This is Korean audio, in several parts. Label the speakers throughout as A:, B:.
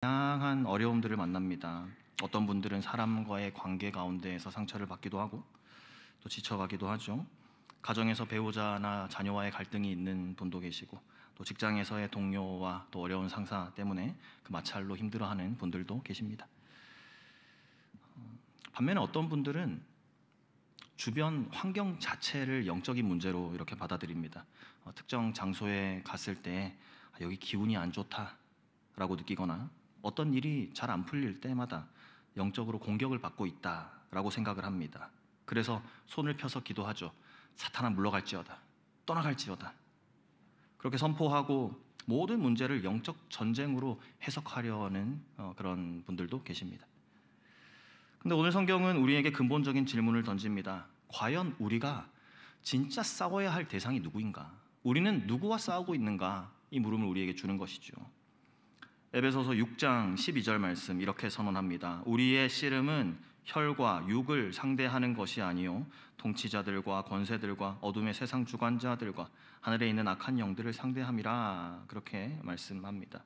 A: 다양한 어려움들을 만납니다. 어떤 분들은 사람과의 관계 가운데에서 상처를 받기도 하고 또 지쳐가기도 하죠. 가정에서 배우자나 자녀와의 갈등이 있는 분도 계시고 또 직장에서의 동료와 또 어려운 상사 때문에 그 마찰로 힘들어하는 분들도 계십니다. 반면에 어떤 분들은 주변 환경 자체를 영적인 문제로 이렇게 받아들입니다. 특정 장소에 갔을 때 여기 기운이 안 좋다라고 느끼거나 어떤 일이 잘 안 풀릴 때마다 영적으로 공격을 받고 있다라고 생각을 합니다. 그래서 손을 펴서 기도하죠. 사탄아 물러갈지어다, 떠나갈지어다. 그렇게 선포하고 모든 문제를 영적 전쟁으로 해석하려는 그런 분들도 계십니다. 근데 오늘 성경은 우리에게 근본적인 질문을 던집니다. 과연 우리가 진짜 싸워야 할 대상이 누구인가? 우리는 누구와 싸우고 있는가? 이 물음을 우리에게 주는 것이죠. 에베소서 6장 12절 말씀 이렇게 선언합니다. 우리의 씨름은 혈과 육을 상대하는 것이 아니요 통치자들과 권세들과 어둠의 세상 주관자들과 하늘에 있는 악한 영들을 상대함이라 그렇게 말씀합니다.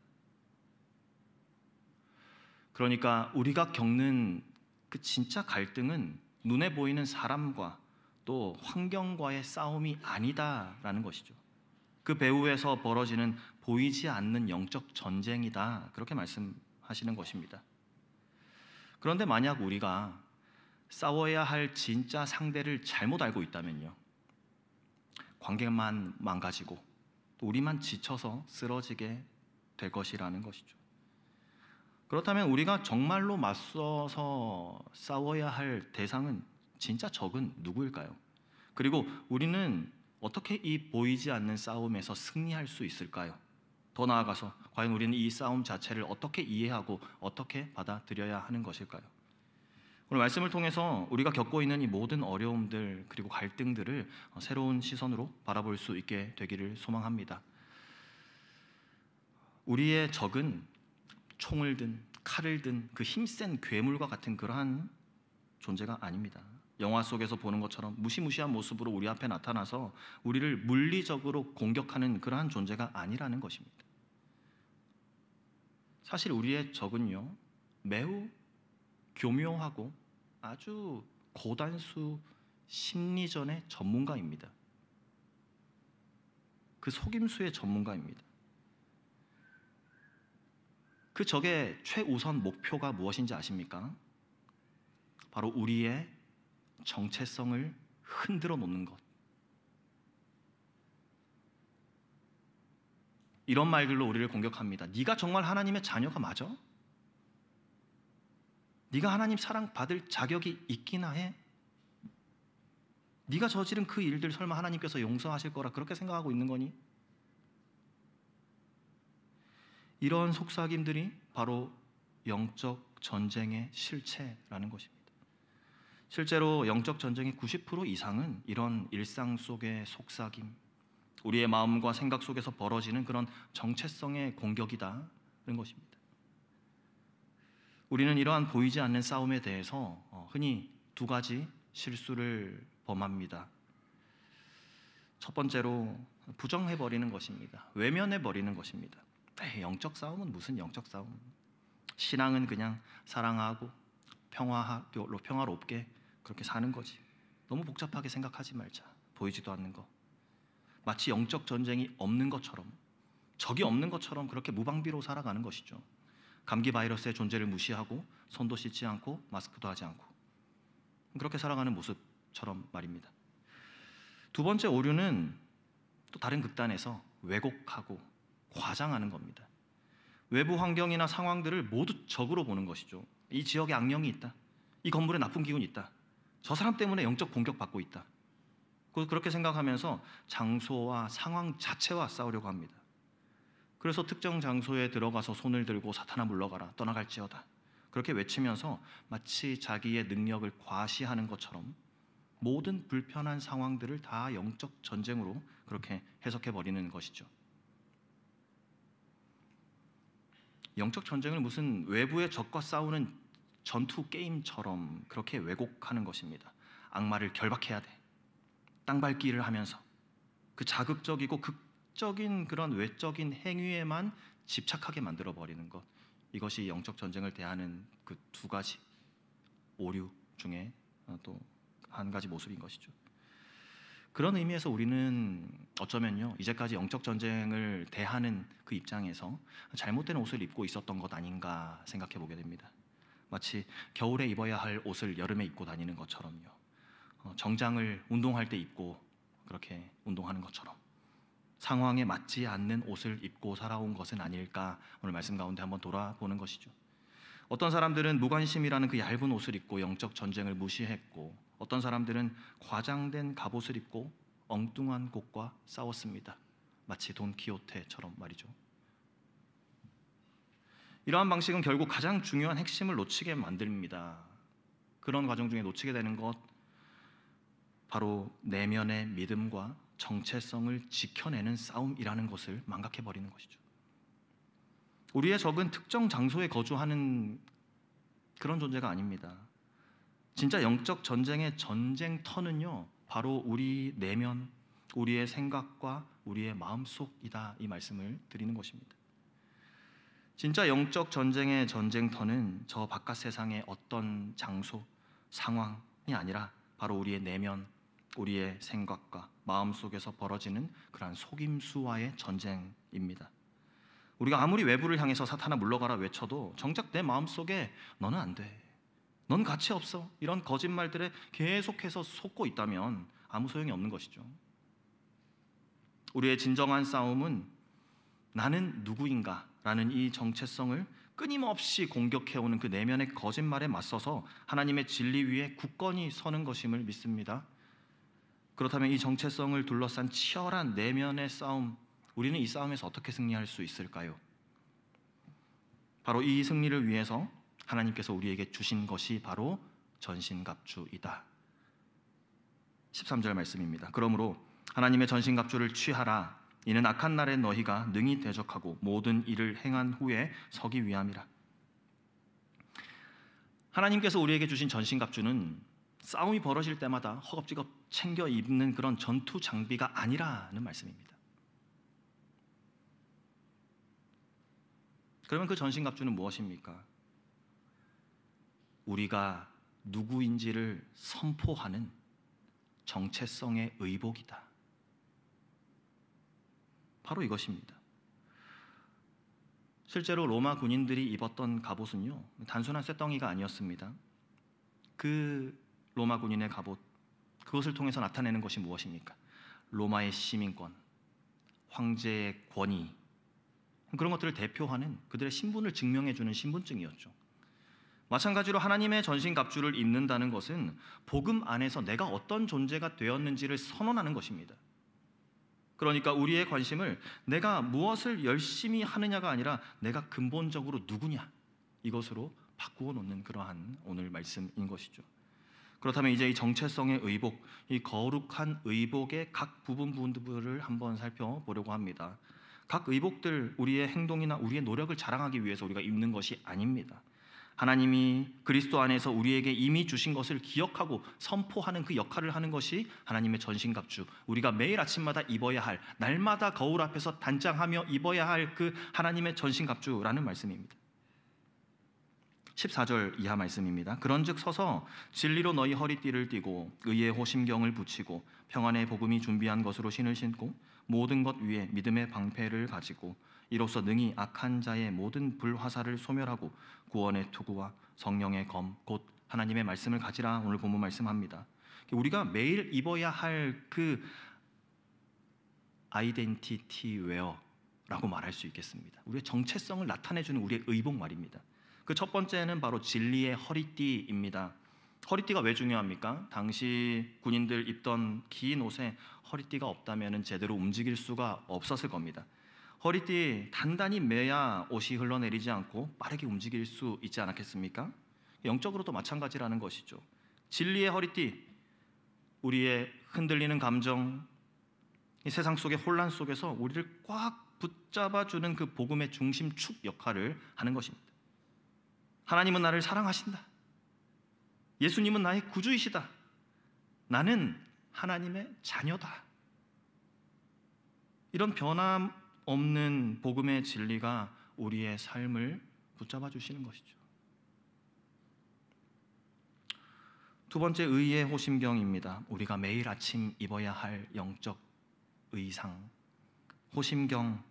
A: 그러니까 우리가 겪는 그 진짜 갈등은 눈에 보이는 사람과 또 환경과의 싸움이 아니다라는 것이죠. 그 배후에서 벌어지는 보이지 않는 영적 전쟁이다 그렇게 말씀하시는 것입니다. 그런데 만약 우리가 싸워야 할 진짜 상대를 잘못 알고 있다면요, 관계만 망가지고 또 우리만 지쳐서 쓰러지게 될 것이라는 것이죠. 그렇다면 우리가 정말로 맞서서 싸워야 할 대상은 진짜 적은 누구일까요? 그리고 우리는 어떻게 이 보이지 않는 싸움에서 승리할 수 있을까요? 더 나아가서 과연 우리는 이 싸움 자체를 어떻게 이해하고 어떻게 받아들여야 하는 것일까요? 오늘 말씀을 통해서 우리가 겪고 있는 이 모든 어려움들 그리고 갈등들을 새로운 시선으로 바라볼 수 있게 되기를 소망합니다. 우리의 적은 총을 든 칼을 든 그 힘센 괴물과 같은 그러한 존재가 아닙니다. 영화 속에서 보는 것처럼 무시무시한 모습으로 우리 앞에 나타나서 우리를 물리적으로 공격하는 그러한 존재가 아니라는 것입니다. 사실 우리의 적은요, 매우 교묘하고 아주 고단수 심리전의 전문가입니다. 그 속임수의 전문가입니다. 그 적의 최우선 목표가 무엇인지 아십니까? 바로 우리의 정체성을 흔들어 놓는 것. 이런 말들로 우리를 공격합니다. 네가 정말 하나님의 자녀가 맞아? 네가 하나님 사랑받을 자격이 있기나 해? 네가 저지른 그 일들 설마 하나님께서 용서하실 거라 그렇게 생각하고 있는 거니? 이런 속삭임들이 바로 영적 전쟁의 실체라는 것입니다. 실제로 영적 전쟁의 90% 이상은 이런 일상 속의 속삭임, 우리의 마음과 생각 속에서 벌어지는 그런 정체성의 공격이다는 것입니다. 우리는 이러한 보이지 않는 싸움에 대해서 흔히 두 가지 실수를 범합니다. 첫 번째로 부정해버리는 것입니다. 외면해버리는 것입니다. 영적 싸움은 무슨 영적 싸움? 신앙은 그냥 사랑하고 평화롭게 그렇게 사는 거지. 너무 복잡하게 생각하지 말자. 보이지도 않는 거. 마치 영적 전쟁이 없는 것처럼, 적이 없는 것처럼 그렇게 무방비로 살아가는 것이죠. 감기 바이러스의 존재를 무시하고 손도 씻지 않고 마스크도 하지 않고 그렇게 살아가는 모습처럼 말입니다. 두 번째 오류는 또 다른 극단에서 왜곡하고 과장하는 겁니다. 외부 환경이나 상황들을 모두 적으로 보는 것이죠. 이 지역에 악령이 있다. 이 건물에 나쁜 기운이 있다. 저 사람 때문에 영적 공격받고 있다. 그렇게 생각하면서 장소와 상황 자체와 싸우려고 합니다. 그래서 특정 장소에 들어가서 손을 들고 사탄아 물러가라, 떠나갈지어다. 그렇게 외치면서 마치 자기의 능력을 과시하는 것처럼 모든 불편한 상황들을 다 영적 전쟁으로 그렇게 해석해버리는 것이죠. 영적 전쟁을 무슨 외부의 적과 싸우는 전투 게임처럼 그렇게 왜곡하는 것입니다. 악마를 결박해야 돼. 땅밟기를 하면서 그 자극적이고 극적인 그런 외적인 행위에만 집착하게 만들어버리는 것. 이것이 영적 전쟁을 대하는 그 두 가지 오류 중에 또 한 가지 모습인 것이죠. 그런 의미에서 우리는 어쩌면요, 이제까지 영적 전쟁을 대하는 그 입장에서 잘못된 옷을 입고 있었던 것 아닌가 생각해 보게 됩니다. 마치 겨울에 입어야 할 옷을 여름에 입고 다니는 것처럼요. 정장을 운동할 때 입고 그렇게 운동하는 것처럼 상황에 맞지 않는 옷을 입고 살아온 것은 아닐까, 오늘 말씀 가운데 한번 돌아보는 것이죠. 어떤 사람들은 무관심이라는 그 얇은 옷을 입고 영적 전쟁을 무시했고, 어떤 사람들은 과장된 갑옷을 입고 엉뚱한 곡과 싸웠습니다. 마치 돈키호테처럼 말이죠. 이러한 방식은 결국 가장 중요한 핵심을 놓치게 만듭니다. 그런 과정 중에 놓치게 되는 것, 바로 내면의 믿음과 정체성을 지켜내는 싸움이라는 것을 망각해버리는 것이죠. 우리의 적은 특정 장소에 거주하는 그런 존재가 아닙니다. 진짜 영적 전쟁의 전쟁터는요, 바로 우리 내면, 우리의 생각과 우리의 마음속이다, 이 말씀을 드리는 것입니다. 진짜 영적 전쟁의 전쟁터는 저 바깥 세상의 어떤 장소, 상황이 아니라 바로 우리의 내면, 우리의 생각과 마음 속에서 벌어지는 그러한 속임수와의 전쟁입니다. 우리가 아무리 외부를 향해서 사탄아 물러가라 외쳐도 정작 내 마음속에 너는 안 돼, 넌 가치 없어, 이런 거짓말들에 계속해서 속고 있다면 아무 소용이 없는 것이죠. 우리의 진정한 싸움은 나는 누구인가 라는 이 정체성을 끊임없이 공격해오는 그 내면의 거짓말에 맞서서 하나님의 진리 위에 굳건히 서는 것임을 믿습니다. 그렇다면 이 정체성을 둘러싼 치열한 내면의 싸움, 우리는 이 싸움에서 어떻게 승리할 수 있을까요? 바로 이 승리를 위해서 하나님께서 우리에게 주신 것이 바로 전신갑주이다. 13절 말씀입니다. 그러므로 하나님의 전신갑주를 취하라. 이는 악한 날에 너희가 능히 대적하고 모든 일을 행한 후에 서기 위함이라. 하나님께서 우리에게 주신 전신갑주는 싸움이 벌어질 때마다 허겁지겁 챙겨 입는 그런 전투 장비가 아니라는 말씀입니다. 그러면 그 전신갑주는 무엇입니까? 우리가 누구인지를 선포하는 정체성의 의복이다. 바로 이것입니다. 실제로 로마 군인들이 입었던 갑옷은요, 단순한 쇳덩이가 아니었습니다. 그 로마 군인의 갑옷, 그것을 통해서 나타내는 것이 무엇입니까? 로마의 시민권, 황제의 권위, 그런 것들을 대표하는 그들의 신분을 증명해주는 신분증이었죠. 마찬가지로 하나님의 전신갑주를 입는다는 것은 복음 안에서 내가 어떤 존재가 되었는지를 선언하는 것입니다. 그러니까 우리의 관심을 내가 무엇을 열심히 하느냐가 아니라 내가 근본적으로 누구냐, 이것으로 바꾸어 놓는 그러한 오늘 말씀인 것이죠. 그렇다면 이제 이 정체성의 의복, 이 거룩한 의복의 각 부분들을 한번 살펴보려고 합니다. 각 의복들, 우리의 행동이나 우리의 노력을 자랑하기 위해서 우리가 입는 것이 아닙니다. 하나님이 그리스도 안에서 우리에게 이미 주신 것을 기억하고 선포하는 그 역할을 하는 것이 하나님의 전신갑주, 우리가 매일 아침마다 입어야 할, 날마다 거울 앞에서 단장하며 입어야 할 그 하나님의 전신갑주라는 말씀입니다. 14절 이하 말씀입니다. 그런즉 서서 진리로 너희 허리띠를 띠고 의의 호심경을 붙이고 평안의 복음이 준비한 것으로 신을 신고 모든 것 위에 믿음의 방패를 가지고 이로써 능히 악한 자의 모든 불화살을 소멸하고 구원의 투구와 성령의 검 곧 하나님의 말씀을 가지라. 오늘 본문 말씀합니다. 우리가 매일 입어야 할 그 아이덴티티 웨어라고 말할 수 있겠습니다. 우리의 정체성을 나타내주는 우리의 의복 말입니다. 그 첫 번째는 바로 진리의 허리띠입니다. 허리띠가 왜 중요합니까? 당시 군인들 입던 긴 옷에 허리띠가 없다면 제대로 움직일 수가 없었을 겁니다. 허리띠 단단히 매야 옷이 흘러내리지 않고 빠르게 움직일 수 있지 않았겠습니까? 영적으로도 마찬가지라는 것이죠. 진리의 허리띠, 우리의 흔들리는 감정, 이 세상 속의 혼란 속에서 우리를 꽉 붙잡아주는 그 복음의 중심축 역할을 하는 것입니다. 하나님은 나를 사랑하신다. 예수님은 나의 구주이시다. 나는 하나님의 자녀다. 이런 변함없는 복음의 진리가 우리의 삶을 붙잡아 주시는 것이죠. 두 번째 의의 호심경입니다. 우리가 매일 아침 입어야 할 영적 의상, 호심경.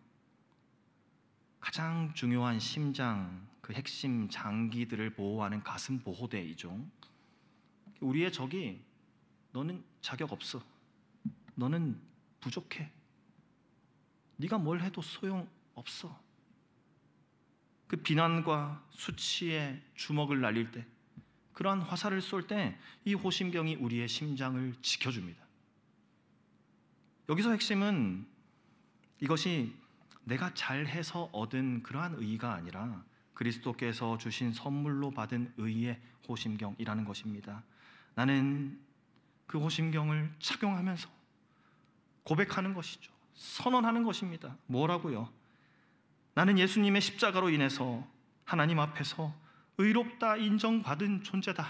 A: 가장 중요한 심장, 그 핵심 장기들을 보호하는 가슴 보호대이죠. 우리의 적이 너는 자격 없어, 너는 부족해, 네가 뭘 해도 소용없어, 그 비난과 수치의 주먹을 날릴 때, 그러한 화살을 쏠 때 이 호심경이 우리의 심장을 지켜줍니다. 여기서 핵심은 이것이 내가 잘해서 얻은 그러한 의의가 아니라 그리스도께서 주신 선물로 받은 의의 호심경이라는 것입니다. 나는 그 호심경을 착용하면서 고백하는 것이죠. 선언하는 것입니다. 뭐라고요? 나는 예수님의 십자가로 인해서 하나님 앞에서 의롭다 인정받은 존재다.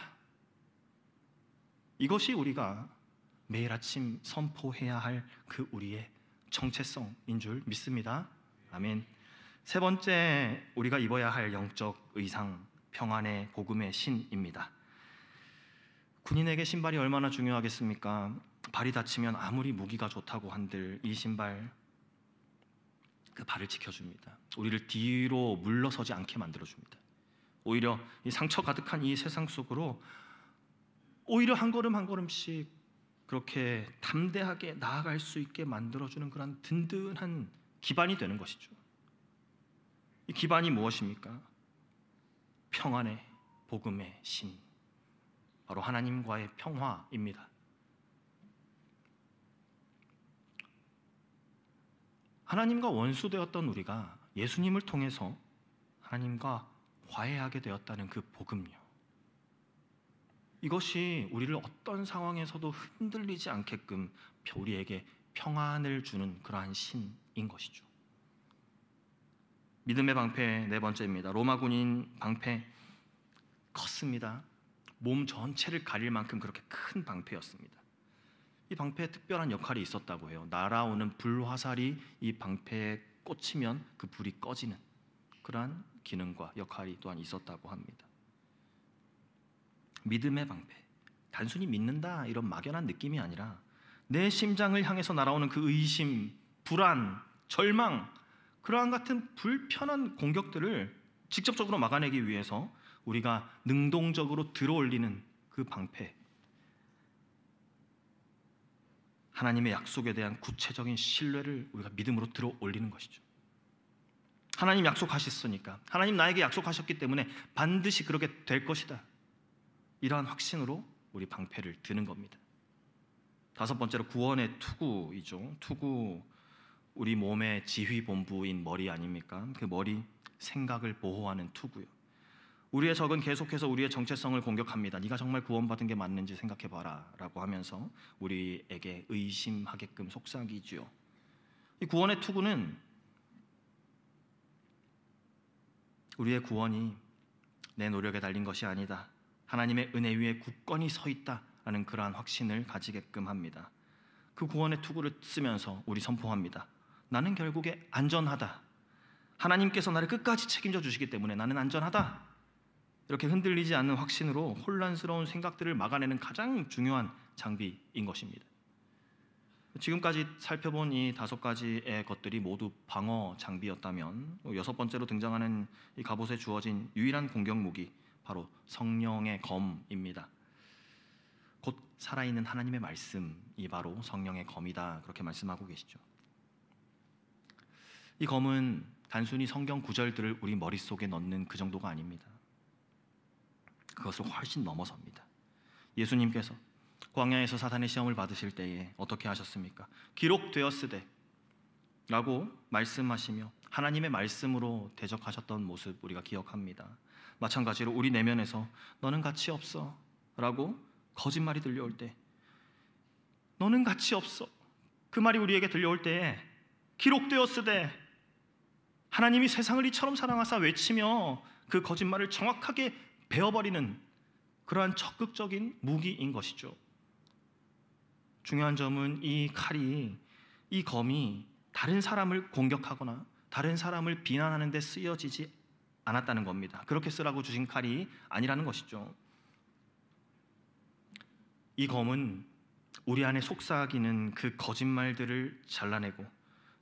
A: 이것이 우리가 매일 아침 선포해야 할 그 우리의 정체성인 줄 믿습니다. 아멘. 세 번째 우리가 입어야 할 영적 의상, 평안의 복음의 신입니다. 군인에게 신발이 얼마나 중요하겠습니까? 발이 다치면 아무리 무기가 좋다고 한들 이 신발, 그 발을 지켜줍니다. 우리를 뒤로 물러서지 않게 만들어줍니다. 오히려 이 상처 가득한 이 세상 속으로 오히려 한 걸음 한 걸음씩 그렇게 담대하게 나아갈 수 있게 만들어주는 그런 든든한 기반이 되는 것이죠. 이 기반이 무엇입니까? 평안의 복음의 신, 바로 하나님과의 평화입니다. 하나님과 원수되었던 우리가 예수님을 통해서 하나님과 화해하게 되었다는 그 복음요. 이것이 우리를 어떤 상황에서도 흔들리지 않게끔 우리에게 평안을 주는 그러한 신인 것이죠. 믿음의 방패 네 번째입니다. 로마 군인 방패 컸습니다. 몸 전체를 가릴 만큼 그렇게 큰 방패였습니다. 이 방패에 특별한 역할이 있었다고 해요. 날아오는 불화살이 이 방패에 꽂히면 그 불이 꺼지는 그러한 기능과 역할이 또한 있었다고 합니다. 믿음의 방패, 단순히 믿는다 이런 막연한 느낌이 아니라 내 심장을 향해서 날아오는 그 의심, 불안, 절망, 그러한 같은 불편한 공격들을 직접적으로 막아내기 위해서 우리가 능동적으로 들어올리는 그 방패, 하나님의 약속에 대한 구체적인 신뢰를 우리가 믿음으로 들어올리는 것이죠. 하나님 약속하셨으니까, 하나님 나에게 약속하셨기 때문에 반드시 그렇게 될 것이다, 이러한 확신으로 우리 방패를 드는 겁니다. 다섯 번째로 구원의 투구이죠. 투구, 우리 몸의 지휘본부인 머리 아닙니까? 그 머리, 생각을 보호하는 투구요. 우리의 적은 계속해서 우리의 정체성을 공격합니다. 네가 정말 구원받은 게 맞는지 생각해봐라 라고 하면서 우리에게 의심하게끔 속삭이죠. 이 구원의 투구는 우리의 구원이 내 노력에 달린 것이 아니다, 하나님의 은혜 위에 굳건히 서 있다라는 그러한 확신을 가지게끔 합니다. 그 구원의 투구를 쓰면서 우리 선포합니다. 나는 결국에 안전하다. 하나님께서 나를 끝까지 책임져 주시기 때문에 나는 안전하다. 이렇게 흔들리지 않는 확신으로 혼란스러운 생각들을 막아내는 가장 중요한 장비인 것입니다. 지금까지 살펴본 이 다섯 가지의 것들이 모두 방어 장비였다면, 여섯 번째로 등장하는 이 갑옷에 주어진 유일한 공격 무기, 바로 성령의 검입니다. 곧 살아있는 하나님의 말씀이 바로 성령의 검이다, 그렇게 말씀하고 계시죠. 이 검은 단순히 성경 구절들을 우리 머릿속에 넣는 그 정도가 아닙니다. 그것을 훨씬 넘어섭니다. 예수님께서 광야에서 사탄의 시험을 받으실 때에 어떻게 하셨습니까? 기록되었으되 라고 말씀하시며 하나님의 말씀으로 대적하셨던 모습 우리가 기억합니다. 마찬가지로 우리 내면에서 너는 가치 없어 라고 거짓말이 들려올 때, 너는 가치 없어, 그 말이 우리에게 들려올 때에 기록되었으되, 하나님이 세상을 이처럼 사랑하사 외치며 그 거짓말을 정확하게 베어버리는 그러한 적극적인 무기인 것이죠. 중요한 점은 이 칼이, 이 검이 다른 사람을 공격하거나 다른 사람을 비난하는 데 쓰여지지 않았다는 겁니다. 그렇게 쓰라고 주신 칼이 아니라는 것이죠. 이 검은 우리 안에 속삭이는 그 거짓말들을 잘라내고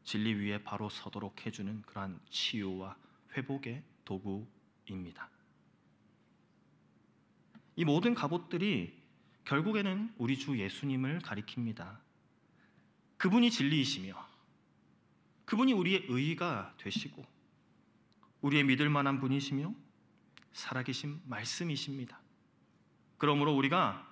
A: 진리 위에 바로 서도록 해주는 그러한 치유와 회복의 도구입니다. 이 모든 갑옷들이 결국에는 우리 주 예수님을 가리킵니다. 그분이 진리이시며 그분이 우리의 의가 되시고 우리의 믿을 만한 분이시며 살아계신 말씀이십니다. 그러므로 우리가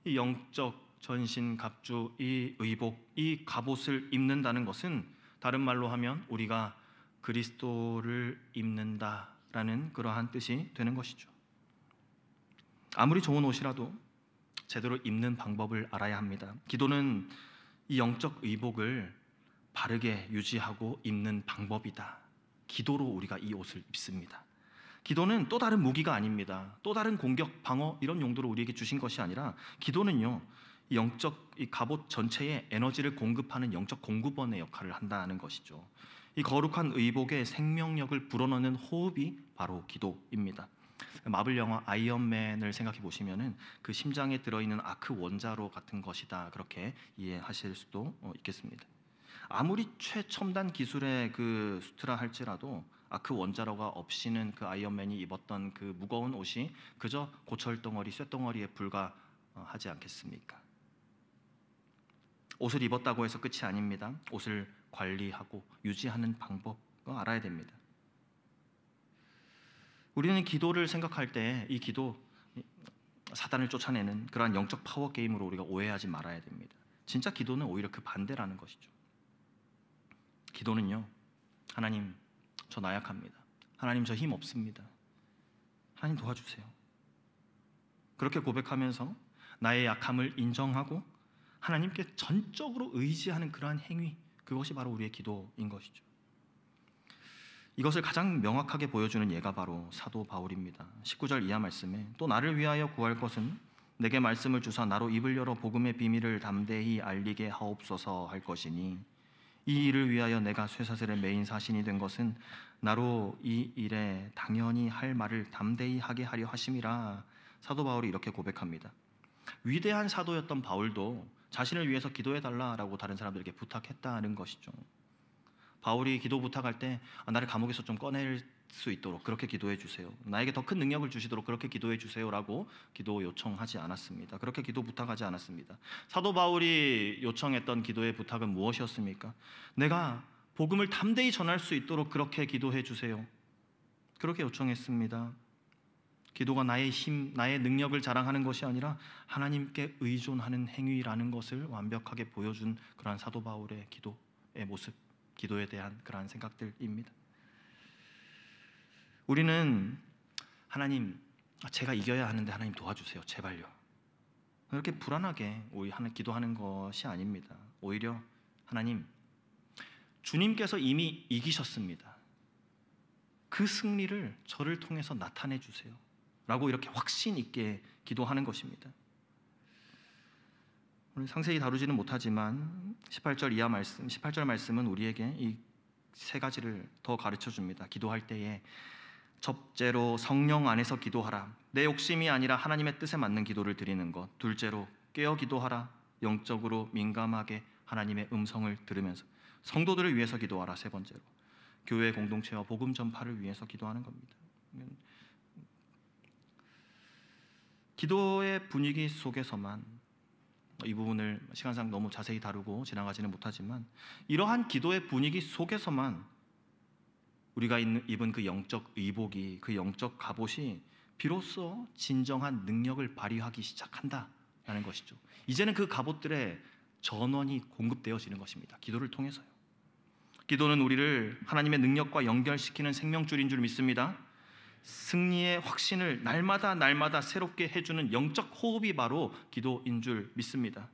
A: 이 영적 전신 갑주, 이 의복, 이 갑옷을 입는다는 것은 다른 말로 하면 우리가 그리스도를 입는다라는 그러한 뜻이 되는 것이죠. 아무리 좋은 옷이라도 제대로 입는 방법을 알아야 합니다. 기도는 이 영적 의복을 바르게 유지하고 입는 방법이다. 기도로 우리가 이 옷을 입습니다. 기도는 또 다른 무기가 아닙니다. 또 다른 공격, 방어 이런 용도로 우리에게 주신 것이 아니라 기도는요, 영적 이 갑옷 전체에 에너지를 공급하는 영적 공급원의 역할을 한다는 것이죠. 이 거룩한 의복에 생명력을 불어넣는 호흡이 바로 기도입니다. 마블 영화 아이언맨을 생각해 보시면은 그 심장에 들어있는 아크 원자로 같은 것이다, 그렇게 이해하실 수도 있겠습니다. 아무리 최첨단 기술의 그 수트라 할지라도 아크 원자로가 없이는 그 아이언맨이 입었던 그 무거운 옷이 그저 고철덩어리, 쇳덩어리에 불과하지 않겠습니까? 옷을 입었다고 해서 끝이 아닙니다. 옷을 관리하고 유지하는 방법 알아야 됩니다. 우리는 기도를 생각할 때 이 기도, 사단을 쫓아내는 그러한 영적 파워 게임으로 우리가 오해하지 말아야 됩니다. 진짜 기도는 오히려 그 반대라는 것이죠. 기도는요, 하나님 저 나약합니다. 하나님 저 힘 없습니다. 하나님 도와주세요. 그렇게 고백하면서 나의 약함을 인정하고 하나님께 전적으로 의지하는 그러한 행위, 그것이 바로 우리의 기도인 것이죠. 이것을 가장 명확하게 보여주는 예가 바로 사도 바울입니다. 19절 이하 말씀에 또 나를 위하여 구할 것은 내게 말씀을 주사 나로 입을 열어 복음의 비밀을 담대히 알리게 하옵소서 할 것이니 이 일을 위하여 내가 쇠사슬의 메인 사신이 된 것은 나로 이 일에 당연히 할 말을 담대히 하게 하려 하심이라. 사도 바울이 이렇게 고백합니다. 위대한 사도였던 바울도 자신을 위해서 기도해달라라고 다른 사람들에게 부탁했다는 것이죠. 바울이 기도 부탁할 때 나를 감옥에서 좀 꺼낼 수 있도록 그렇게 기도해 주세요, 나에게 더 큰 능력을 주시도록 그렇게 기도해 주세요라고 기도 요청하지 않았습니다. 그렇게 기도 부탁하지 않았습니다. 사도 바울이 요청했던 기도의 부탁은 무엇이었습니까? 내가 복음을 담대히 전할 수 있도록 그렇게 기도해 주세요, 그렇게 요청했습니다. 기도가 나의 힘, 나의 능력을 자랑하는 것이 아니라 하나님께 의존하는 행위라는 것을 완벽하게 보여준 그러한 사도 바울의 기도의 모습, 기도에 대한 그러한 생각들입니다. 우리는 하나님, 제가 이겨야 하는데 하나님 도와주세요, 제발요, 이렇게 불안하게 기도하는 것이 아닙니다. 오히려 하나님, 주님께서 이미 이기셨습니다. 그 승리를 저를 통해서 나타내 주세요 라고 이렇게 확신 있게 기도하는 것입니다. 오늘 상세히 다루지는 못하지만 18절 이하 말씀, 18절 말씀은 우리에게 이 세 가지를 더 가르쳐 줍니다. 기도할 때에 첫째로 성령 안에서 기도하라. 내 욕심이 아니라 하나님의 뜻에 맞는 기도를 드리는 것. 둘째로 깨어 기도하라. 영적으로 민감하게 하나님의 음성을 들으면서 성도들을 위해서 기도하라. 세 번째로 교회 공동체와 복음 전파를 위해서 기도하는 겁니다. 기도의 분위기 속에서만, 이 부분을 시간상 너무 자세히 다루고 지나가지는 못하지만 이러한 기도의 분위기 속에서만 우리가 입은 그 영적 의복이, 그 영적 갑옷이 비로소 진정한 능력을 발휘하기 시작한다라는 것이죠. 이제는 그 갑옷들의 전원이 공급되어지는 것입니다. 기도를 통해서요. 기도는 우리를 하나님의 능력과 연결시키는 생명줄인 줄 믿습니다. 승리의 확신을 날마다 새롭게 해주는 영적 호흡이 바로 기도인 줄 믿습니다.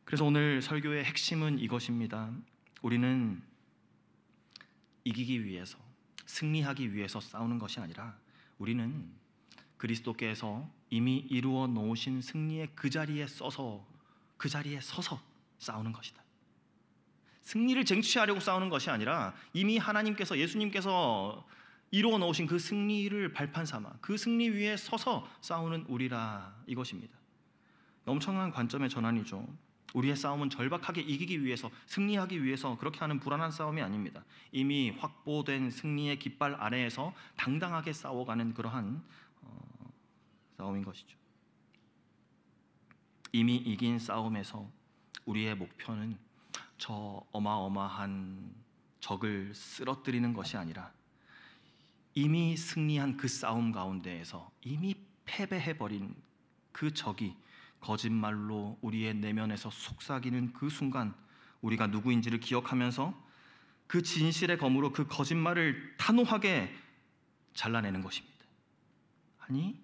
A: 그래서 오늘 설교의 핵심은 이것입니다. 우리는 이기기 위해서, 승리하기 위해서 싸우는 것이 아니라 우리는 그리스도께서 이미 이루어 놓으신 승리의 그 자리에 서서 싸우는 것이다. 승리를 쟁취하려고 싸우는 것이 아니라 이미 하나님께서, 예수님께서 이루어 놓으신 그 승리를 발판 삼아 그 승리 위에 서서 싸우는 우리라, 이것입니다. 엄청난 관점의 전환이죠. 우리의 싸움은 절박하게 이기기 위해서, 승리하기 위해서 그렇게 하는 불안한 싸움이 아닙니다. 이미 확보된 승리의 깃발 아래에서 당당하게 싸워가는 그러한 싸움인 것이죠. 이미 이긴 싸움에서 우리의 목표는 저 어마어마한 적을 쓰러뜨리는 것이 아니라 이미 승리한 그 싸움 가운데에서 이미 패배해버린 그 적이 거짓말로 우리의 내면에서 속삭이는 그 순간 우리가 누구인지를 기억하면서 그 진실의 검으로 그 거짓말을 단호하게 잘라내는 것입니다. 아니,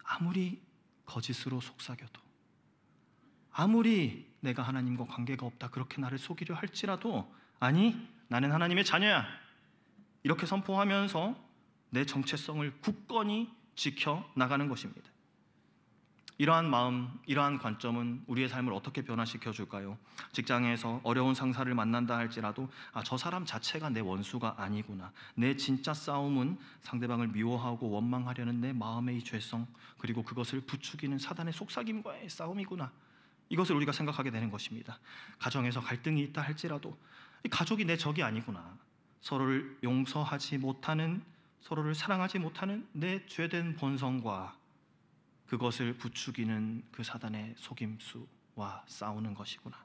A: 아무리 거짓으로 속삭여도, 아무리 내가 하나님과 관계가 없다 그렇게 나를 속이려 할지라도, 아니, 나는 하나님의 자녀야 이렇게 선포하면서 내 정체성을 굳건히 지켜 나가는 것입니다. 이러한 마음, 이러한 관점은 우리의 삶을 어떻게 변화시켜 줄까요? 직장에서 어려운 상사를 만난다 할지라도 저 사람 자체가 내 원수가 아니구나, 내 진짜 싸움은 상대방을 미워하고 원망하려는 내 마음의 이 죄성, 그리고 그것을 부추기는 사단의 속삭임과의 싸움이구나, 이것을 우리가 생각하게 되는 것입니다. 가정에서 갈등이 있다 할지라도 이 가족이 내 적이 아니구나, 서로를 용서하지 못하는, 서로를 사랑하지 못하는 내 죄된 본성과 그것을 부추기는 그 사단의 속임수와 싸우는 것이구나.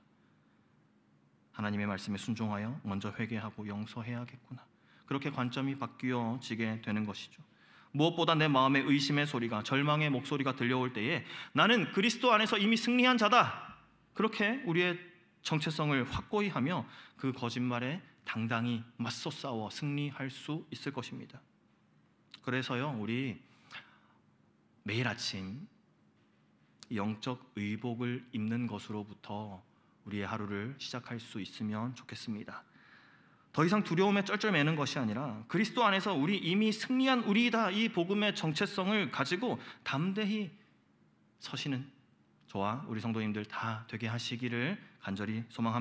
A: 하나님의 말씀에 순종하여 먼저 회개하고 용서해야겠구나. 그렇게 관점이 바뀌어지게 되는 것이죠. 무엇보다 내 마음에 의심의 소리가, 절망의 목소리가 들려올 때에 나는 그리스도 안에서 이미 승리한 자다, 그렇게 우리의 정체성을 확고히 하며 그 거짓말에 당당히 맞서 싸워 승리할 수 있을 것입니다. 그래서요, 우리 매일 아침 영적 의복을 입는 것으로부터 우리의 하루를 시작할 수 있으면 좋겠습니다. 더 이상 두려움에 쩔쩔매는 것이 아니라 그리스도 안에서 우리 이미 승리한 우리이다, 이 복음의 정체성을 가지고 담대히 서시는 저와 우리 성도님들 다 되게 하시기를 간절히 소망합니다.